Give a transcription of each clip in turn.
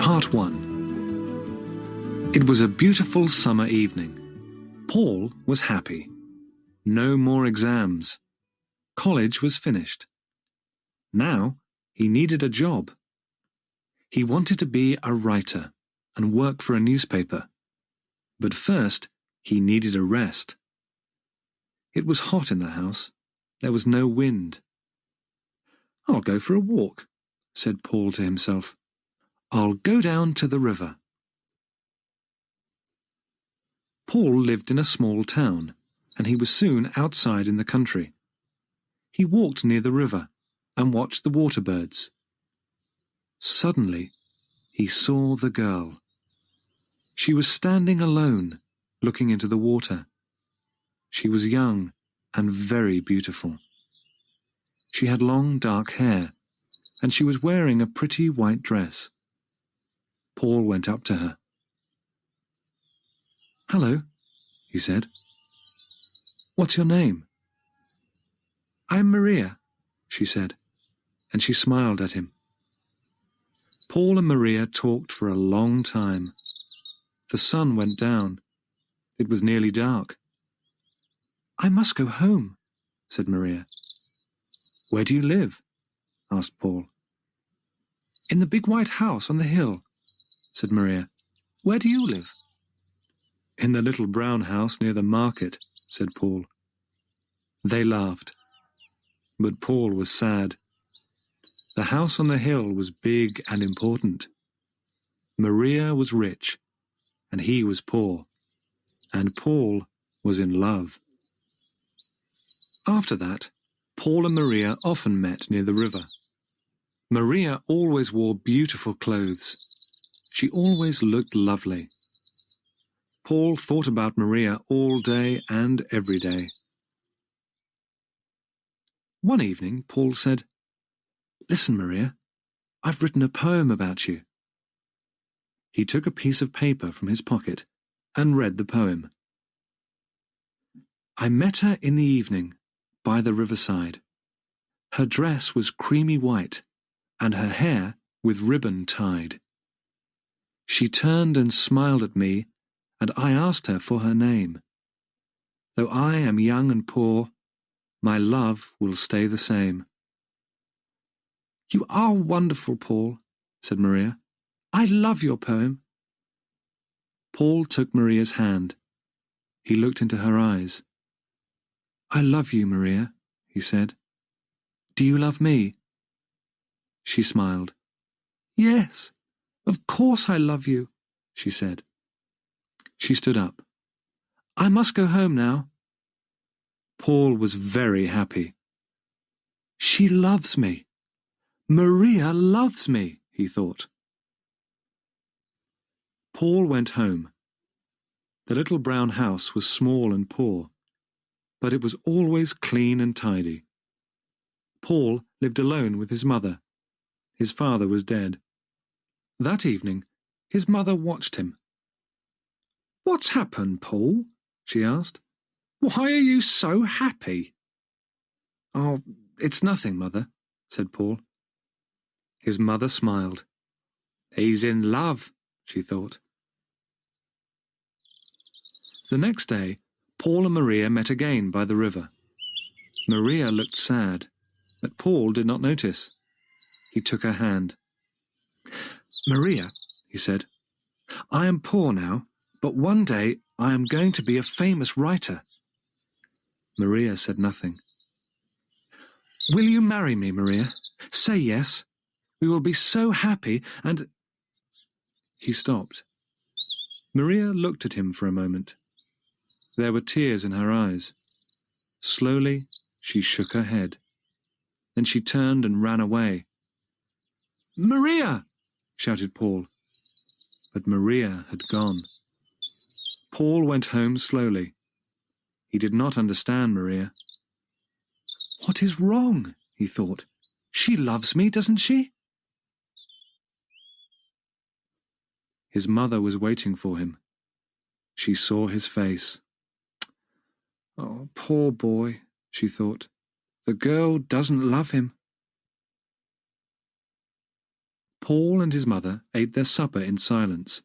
Part 1. It was a beautiful summer evening. Paul was happy. No more exams. College was finished. Now he needed a job. He wanted to be a writer and work for a newspaper. But first he needed a rest. It was hot in the house. There was no wind. "I'll go for a walk," said Paul to himself. "I'll go down to the river." Paul lived in a small town, and he was soon outside in the country. He walked near the river and watched the water birds. Suddenly, he saw the girl. She was standing alone, looking into the water. She was young and very beautiful. She had long dark hair, and she was wearing a pretty white dress. Paul went up to her. "Hello," he said. "What's your name?" "I'm Maria," she said, and she smiled at him. Paul and Maria talked for a long time. The sun went down. It was nearly dark. "I must go home," said Maria. "Where do you live?" asked Paul. "In the big white house on the hill," said Maria. "Where do you live?" "In the little brown house near the market," said Paul. They laughed. But Paul was sad. The house on the hill was big and important. Maria was rich, and he was poor, and Paul was in love. After that, Paul and Maria often met near the river. Maria always wore beautiful clothes. She always looked lovely. Paul thought about Maria all day and every day. One evening, Paul said, "Listen, Maria, I've written a poem about you." He took a piece of paper from his pocket and read the poem. "I met her in the evening by the riverside. Her dress was creamy white, and her hair with ribbon tied. She turned and smiled at me, and I asked her for her name. Though I am young and poor, my love will stay the same." "You are wonderful, Paul," said Maria. "I love your poem." Paul took Maria's hand. He looked into her eyes. "I love you, Maria," he said. "Do you love me?" She smiled. "Yes, of course I love you," she said. She stood up. "I must go home now." Paul was very happy. "She loves me. Maria loves me," he thought. Paul went home. The little brown house was small and poor, but it was always clean and tidy. Paul lived alone with his mother. His father was dead. That evening, his mother watched him. "What's happened, Paul?" she asked. "Why are you so happy?" "Oh, it's nothing, Mother," said Paul. His mother smiled. "He's in love," she thought. The next day, Paul and Maria met again by the river. Maria looked sad, but Paul did not notice. He took her hand. "Maria," he said, "I am poor now, but one day I am going to be a famous writer." Maria said nothing. "Will you marry me, Maria? Say yes. We will be so happy and—" He stopped. Maria looked at him for a moment. There were tears in her eyes. Slowly, she shook her head. Then she turned and ran away. "Maria!" shouted Paul. But Maria had gone. Paul went home slowly. He did not understand Maria. "What is wrong?" he thought. "She loves me, doesn't she?" His mother was waiting for him. She saw his face. "Oh, poor boy," she thought. "The girl doesn't love him." Paul and his mother ate their supper in silence.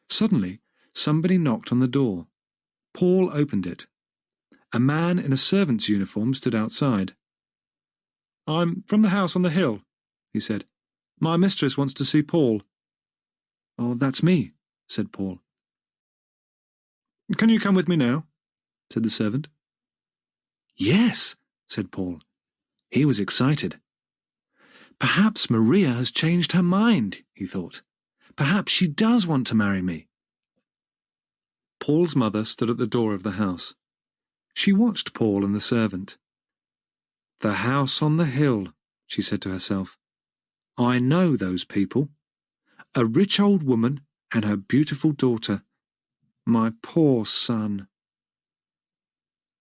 Suddenly, somebody knocked on the door. Paul opened it. A man in a servant's uniform stood outside. "I'm from the house on the hill," he said. "My mistress wants to see Paul." "Oh, that's me," said Paul. "Can you come with me now?" said the servant. "Yes," said Paul. He was excited. "Perhaps Maria has changed her mind," he thought. "Perhaps she does want to marry me." Paul's mother stood at the door of the house. She watched Paul and the servant. "The house on the hill," she said to herself. "I know those people. A rich old woman and her beautiful daughter. My poor son."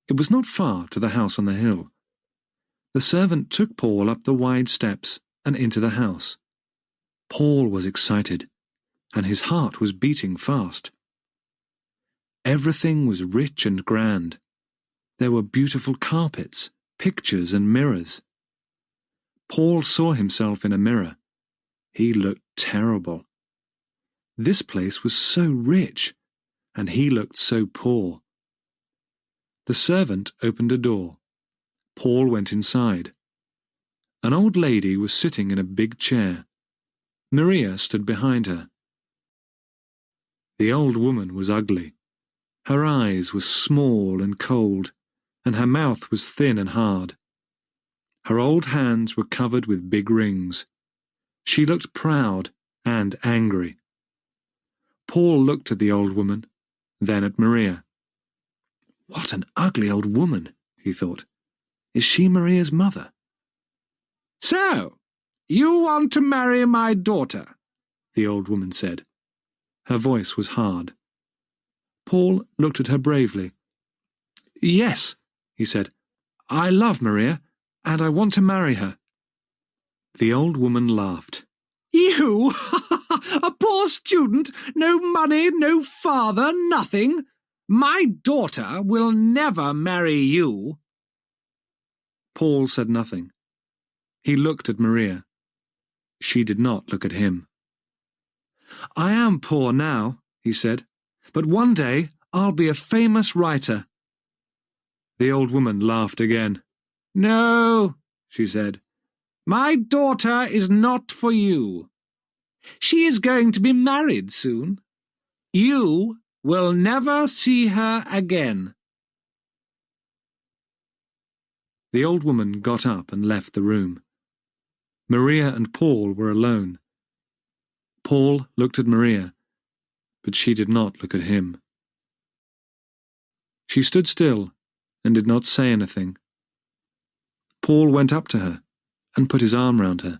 It was not far to the house on the hill. The servant took Paul up the wide steps and into the house. Paul was excited, and his heart was beating fast. Everything was rich and grand. There were beautiful carpets, pictures and mirrors. Paul saw himself in a mirror. He looked terrible. This place was so rich, and he looked so poor. The servant opened a door. Paul went inside. An old lady was sitting in a big chair. Maria stood behind her. The old woman was ugly. Her eyes were small and cold, and her mouth was thin and hard. Her old hands were covered with big rings. She looked proud and angry. Paul looked at the old woman, then at Maria. "What an ugly old woman," he thought. "Is she Maria's mother?" "So, you want to marry my daughter?" the old woman said. Her voice was hard. Paul looked at her bravely. "Yes," he said. "I love Maria, and I want to marry her." The old woman laughed. "You? A poor student? No money, no father, nothing? My daughter will never marry you." Paul said nothing. He looked at Maria. She did not look at him. "I am poor now," he said, "but one day I'll be a famous writer." The old woman laughed again. "No," she said, "my daughter is not for you. She is going to be married soon. You will never see her again." The old woman got up and left the room. Maria and Paul were alone. Paul looked at Maria, but she did not look at him. She stood still and did not say anything. Paul went up to her and put his arm round her.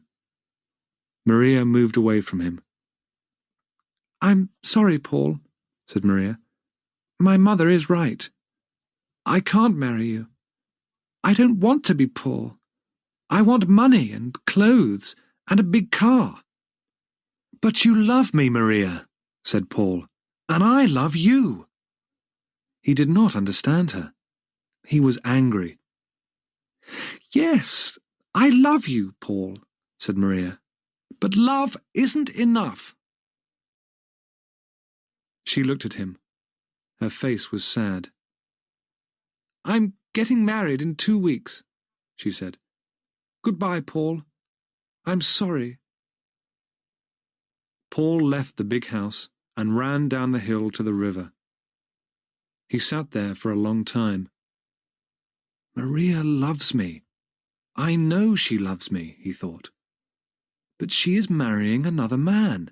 Maria moved away from him. "I'm sorry, Paul," said Maria. "My mother is right. I can't marry you. I don't want to be poor. I want money and clothes and a big car." "But you love me, Maria," said Paul, "and I love you." He did not understand her. He was angry. "Yes, I love you, Paul," said Maria, "but love isn't enough." She looked at him. Her face was sad. "I'm getting married in 2 weeks," she said. "Goodbye, Paul. I'm sorry." Paul left the big house and ran down the hill to the river. He sat there for a long time. "Maria loves me. I know she loves me," he thought. "But she is marrying another man.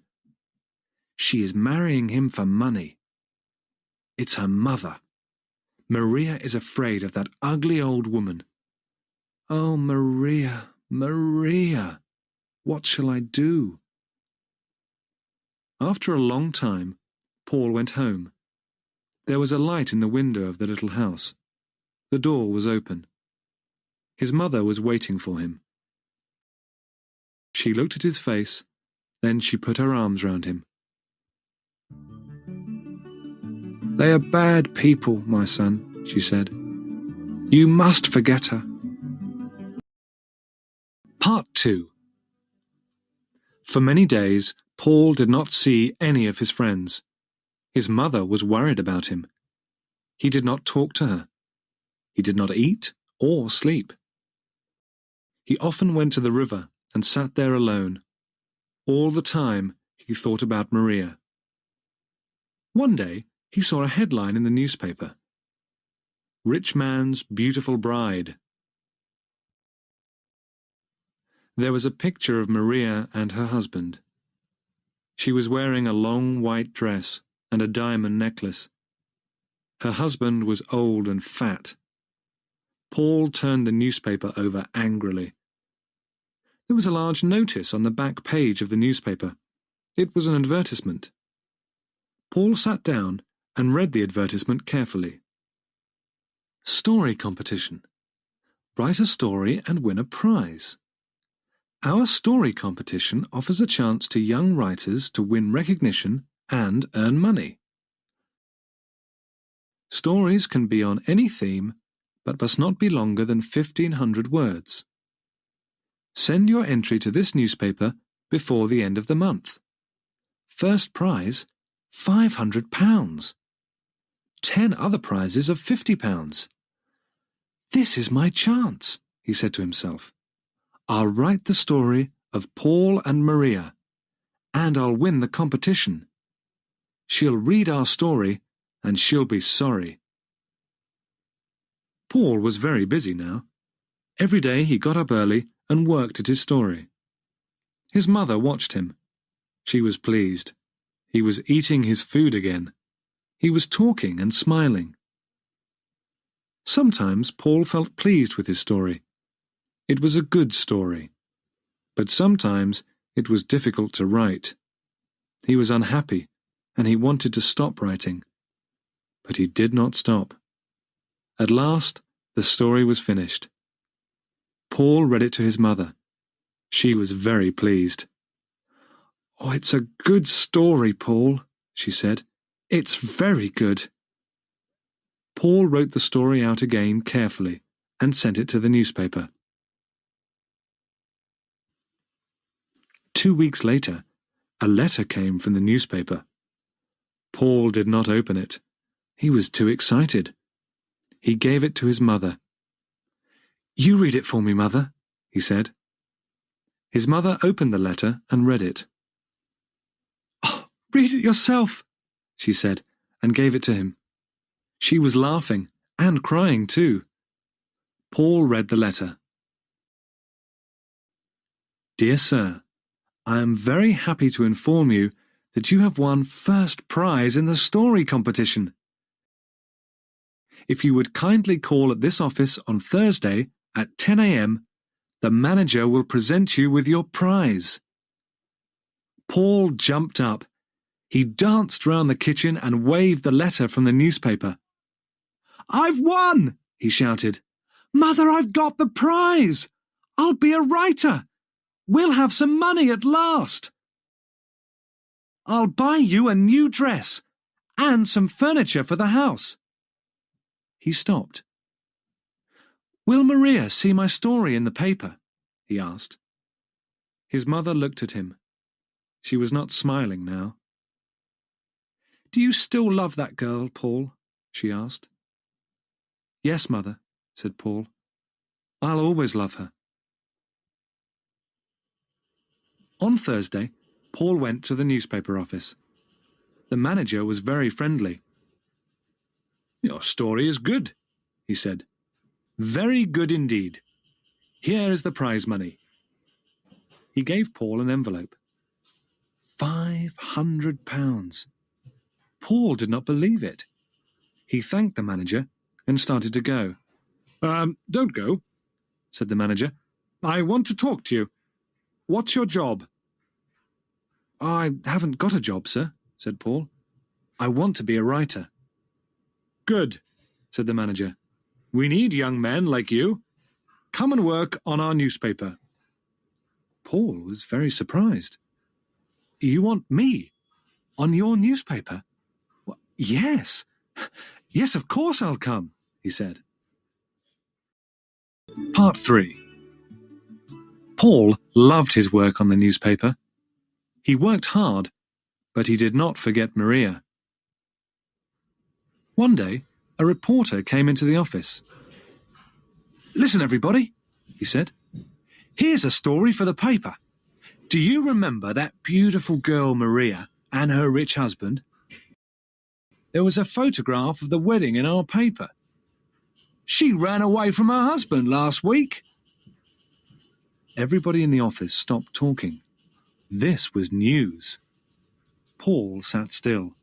She is marrying him for money. It's her mother. Maria is afraid of that ugly old woman. Oh, Maria, Maria, what shall I do?" After a long time, Paul went home. There was a light in the window of the little house. The door was open. His mother was waiting for him. She looked at his face, then she put her arms round him. "They are bad people, my son," she said. "You must forget her." Part 2. For many days, Paul did not see any of his friends. His mother was worried about him. He did not talk to her. He did not eat or sleep. He often went to the river and sat there alone. All the time, he thought about Maria. One day, he saw a headline in the newspaper. Rich man's beautiful bride. There was a picture of Maria and her husband. She was wearing a long white dress and a diamond necklace. Her husband was old and fat. Paul turned the newspaper over angrily. There was a large notice on the back page of the newspaper. It was an advertisement. Paul sat down and read the advertisement carefully. Story competition. Write a story and win a prize. Our story competition offers a chance to young writers to win recognition and earn money. Stories can be on any theme, but must not be longer than 1,500 words. Send your entry to this newspaper before the end of the month. First prize, £500. 10 other prizes of £50. This is my chance, he said to himself. I'll write the story of Paul and Maria, and I'll win the competition. She'll read our story, and she'll be sorry. Paul was very busy now. Every day he got up early and worked at his story. His mother watched him. She was pleased. He was eating his food again. He was talking and smiling. Sometimes Paul felt pleased with his story. It was a good story. But sometimes it was difficult to write. He was unhappy, and he wanted to stop writing. But he did not stop. At last, the story was finished. Paul read it to his mother. She was very pleased. "Oh, it's a good story, Paul," she said. "It's very good." Paul wrote the story out again carefully and sent it to the newspaper. 2 weeks later, a letter came from the newspaper. Paul did not open it. He was too excited. He gave it to his mother. "You read it for me, Mother," he said. His mother opened the letter and read it. "Oh, read it yourself," she said, and gave it to him. She was laughing and crying too. Paul read the letter. "Dear Sir, I am very happy to inform you that you have won first prize in the story competition. If you would kindly call at this office on Thursday at 10 a.m., the manager will present you with your prize." Paul jumped up. He danced round the kitchen and waved the letter from the newspaper. "I've won!" he shouted. "Mother, I've got the prize! I'll be a writer! We'll have some money at last! I'll buy you a new dress and some furniture for the house." He stopped. "Will Maria see my story in the paper?" he asked. His mother looked at him. She was not smiling now. "Do you still love that girl, Paul?" she asked. "Yes, Mother," said Paul. "I'll always love her." On Thursday, Paul went to the newspaper office. The manager was very friendly. "Your story is good," he said. "Very good indeed. Here is the prize money." He gave Paul an envelope. £500. Paul did not believe it. He thanked the manager and started to go. Don't go," said the manager. "I want to talk to you. What's your job?" "I haven't got a job, sir," said Paul. "I want to be a writer." "Good," said the manager. "We need young men like you. Come and work on our newspaper." Paul was very surprised. "You want me? On your newspaper?" "Yes. Yes, of course I'll come," he said. Part 3. Paul loved his work on the newspaper. He worked hard, but he did not forget Maria. One day, a reporter came into the office. "Listen, everybody," he said. "Here's a story for the paper. Do you remember that beautiful girl Maria and her rich husband? There was a photograph of the wedding in our paper. She ran away from her husband last week." Everybody in the office stopped talking. This was news. Paul sat still.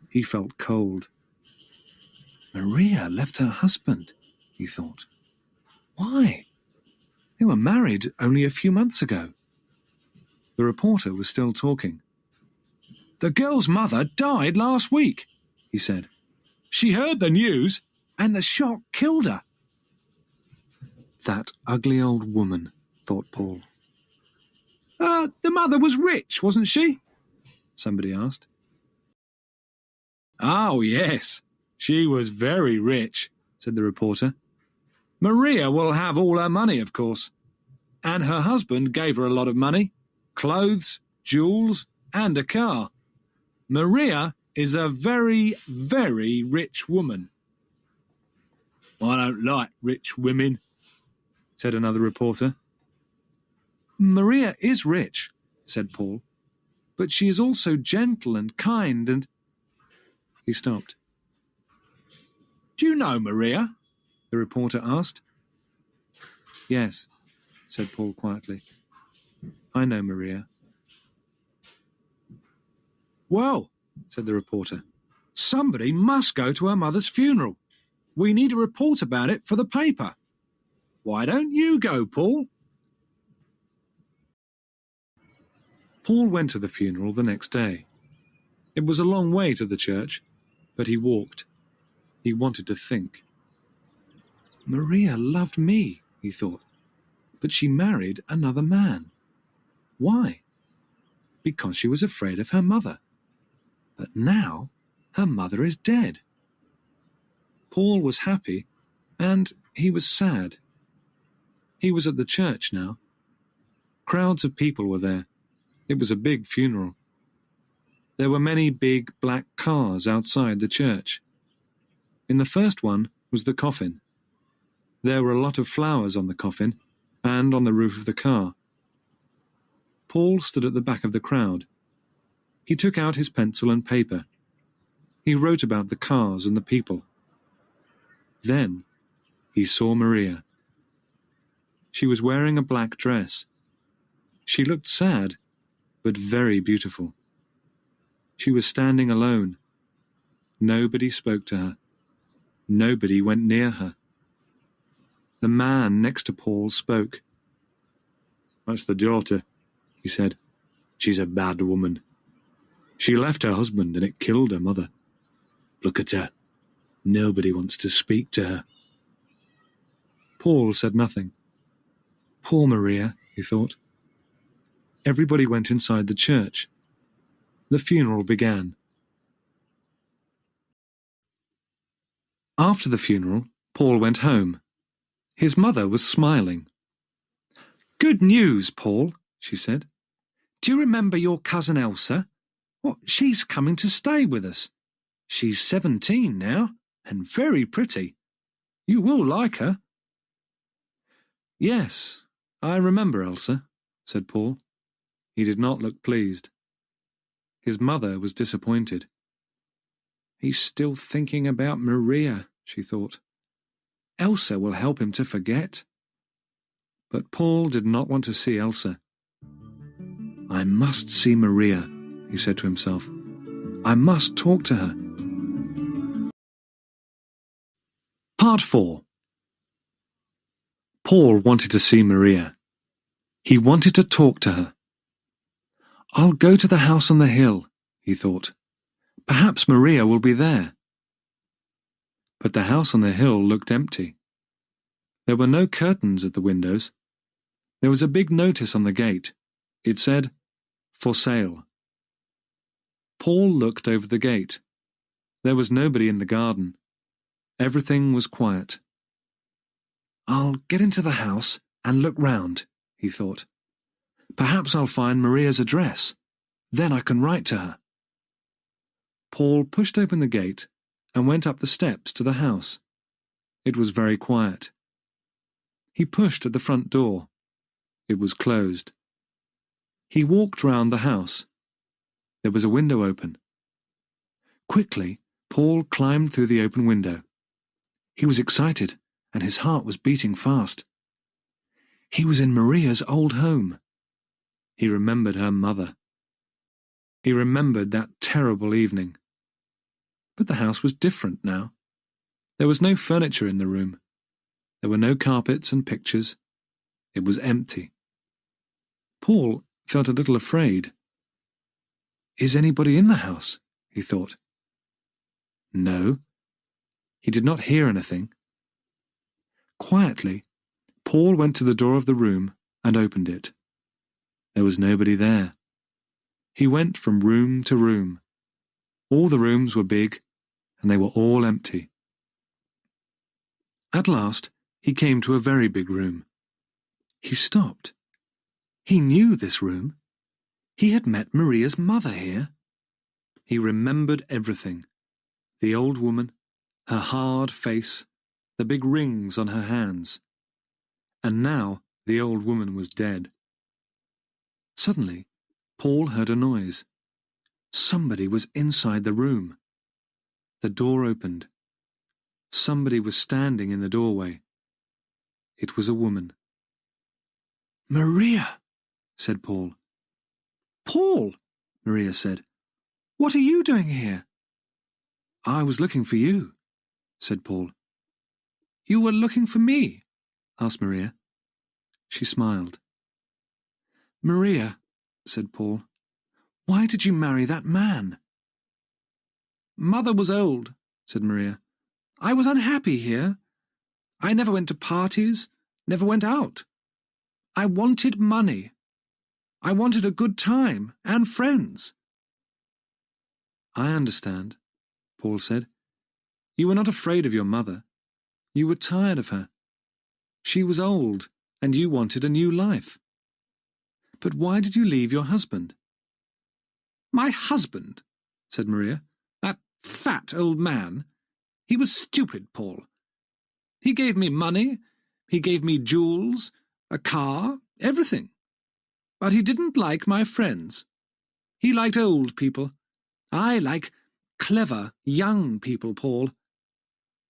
He felt cold. Maria left her husband, he thought. Why? They were married only a few months ago. The reporter was still talking. "The girl's mother died last week," he said. "She heard the news, and the shock killed her." That ugly old woman, thought Paul. The mother was rich, wasn't she?" somebody asked. "Oh, yes, she was very rich," said the reporter. "Maria will have all her money, of course. And her husband gave her a lot of money, clothes, jewels, and a car. Maria is a very, very rich woman." "I don't like rich women," said another reporter. "Maria is rich," said Paul, "but she is also gentle and kind and—" He stopped. "Do you know Maria?" the reporter asked. "Yes," said Paul quietly. "I know Maria." "Well," said the reporter, "somebody must go to her mother's funeral. We need a report about it for the paper. Why don't you go, Paul?" Paul went to the funeral the next day. It was a long way to the church, but he walked. He wanted to think. Maria loved me, he thought, but she married another man. Why? Because she was afraid of her mother. But now her mother is dead. Paul was happy, and he was sad. He was at the church now. Crowds of people were there. It was a big funeral. There were many big black cars outside the church. In the first one was the coffin. There were a lot of flowers on the coffin and on the roof of the car. Paul stood at the back of the crowd. He took out his pencil and paper. He wrote about the cars and the people. Then he saw Maria. She was wearing a black dress. She looked sad, but very beautiful. She was standing alone. Nobody spoke to her. Nobody went near her. The man next to Paul spoke. "That's the daughter," he said. "She's a bad woman. She left her husband and it killed her mother. Look at her. Nobody wants to speak to her." Paul said nothing. Poor Maria, he thought. Everybody went inside the church. The funeral began. After the funeral, Paul went home. His mother was smiling. "Good news, Paul," she said. "Do you remember your cousin Elsa? Well, she's coming to stay with us. She's 17 now, and very pretty. You will like her." "Yes, I remember Elsa," said Paul. He did not look pleased. His mother was disappointed. He's still thinking about Maria, she thought. Elsa will help him to forget. But Paul did not want to see Elsa. "I must see Maria," he said to himself. "I must talk to her." Part 4. Paul wanted to see Maria. He wanted to talk to her. "I'll go to the house on the hill," he thought. "Perhaps Maria will be there." But the house on the hill looked empty. There were no curtains at the windows. There was a big notice on the gate. It said, "For sale." Paul looked over the gate. There was nobody in the garden. Everything was quiet. "I'll get into the house and look round," he thought. "Perhaps I'll find Maria's address. Then I can write to her." Paul pushed open the gate and went up the steps to the house. It was very quiet. He pushed at the front door. It was closed. He walked round the house. There was a window open. Quickly, Paul climbed through the open window. He was excited, and his heart was beating fast. He was in Maria's old home. He remembered her mother. He remembered that terrible evening. But the house was different now. There was no furniture in the room. There were no carpets and pictures. It was empty. Paul felt a little afraid. "Is anybody in the house?" he thought. No. He did not hear anything. Quietly, Paul went to the door of the room and opened it. There was nobody there. He went from room to room. All the rooms were big, and they were all empty. At last, he came to a very big room. He stopped. He knew this room. He had met Maria's mother here. He remembered everything. The old woman, her hard face, the big rings on her hands. And now the old woman was dead. Suddenly, Paul heard a noise. Somebody was inside the room. The door opened. Somebody was standing in the doorway. It was a woman. "Maria," said Paul. "Paul," Maria said, "what are you doing here?" "I was looking for you," said Paul. "You were looking for me?" asked Maria. She smiled. "Maria," said Paul, "why did you marry that man?" "Mother was old," said Maria. "I was unhappy here. I never went to parties, never went out. I wanted money. I wanted a good time and friends." "I understand," Paul said. "You were not afraid of your mother. You were tired of her. She was old, and you wanted a new life. But why did you leave your husband?" "My husband," said Maria. "That fat old man. He was stupid, Paul. He gave me money, he gave me jewels, a car, everything. But he didn't like my friends. He liked old people. I like clever, young people, Paul.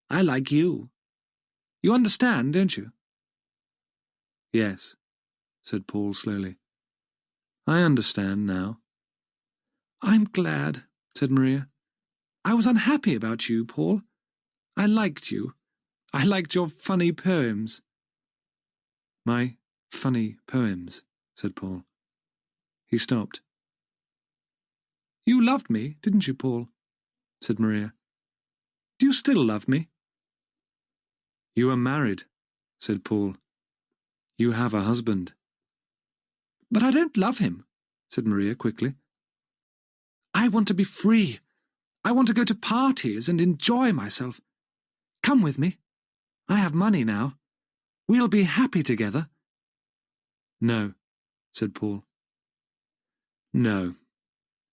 I like you. You understand, don't you?" "Yes," said Paul slowly. "I understand now." "I'm glad," said Maria. "I was unhappy about you, Paul. I liked you. I liked your funny poems." "My funny poems," said Paul. He stopped. "You loved me, didn't you, Paul?" said Maria. "Do you still love me?" "You are married," said Paul. "You have a husband." "But I don't love him," said Maria quickly. "I want to be free. I want to go to parties and enjoy myself. Come with me. I have money now. We'll be happy together." "No," said Paul. "No.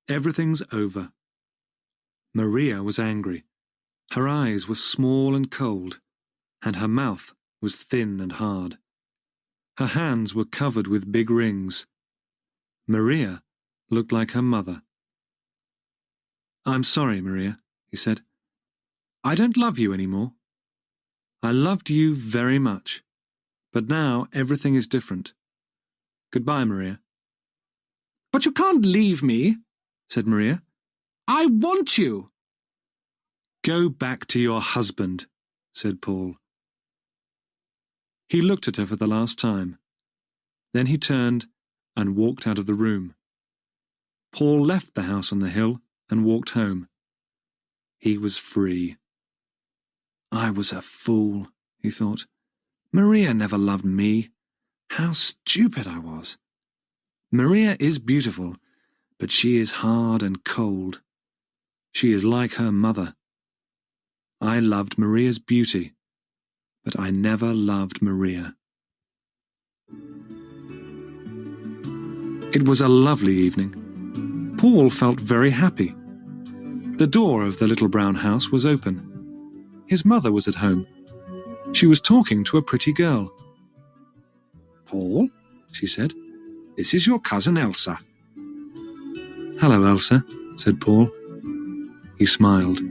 Everything's over." Maria was angry. Her eyes were small and cold, and her mouth was thin and hard. Her hands were covered with big rings. Maria looked like her mother. "I'm sorry, Maria," he said. "I don't love you any more. I loved you very much, but now everything is different. Goodbye, Maria." "But you can't leave me," said Maria. "I want you." "Go back to your husband," said Paul. He looked at her for the last time. Then he turned and walked out of the room. Paul left the house on the hill and walked home. He was free. "I was a fool," he thought. "Maria never loved me. How stupid I was. Maria is beautiful, but she is hard and cold. She is like her mother. I loved Maria's beauty, but I never loved Maria." It was a lovely evening. Paul felt very happy. The door of the little brown house was open. His mother was at home. She was talking to a pretty girl. "Paul," she said, "this is your cousin Elsa." "Hello, Elsa," said Paul. He smiled.